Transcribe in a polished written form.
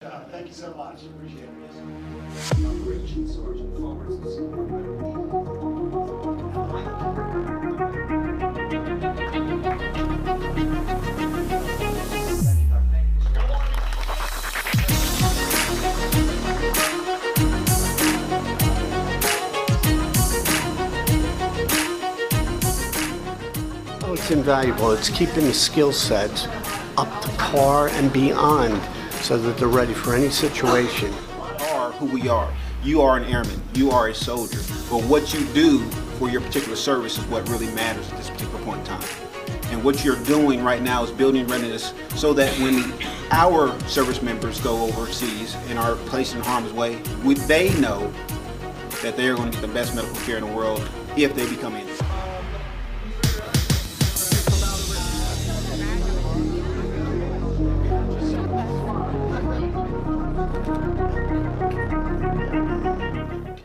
Thank you so much. Appreciate it. Operations Sergeant forwards the support Oh, it's invaluable. It's keeping the skill sets up to par and beyond so that they're ready for any situation. Are who we are. You are an airman. You are a soldier. But what you do for your particular service is what really matters at this particular point in time. And what you're doing right now is building readiness so that when our service members go overseas and are placed in harm's way, they know that they are going to get the best medical care in the world if they become injured.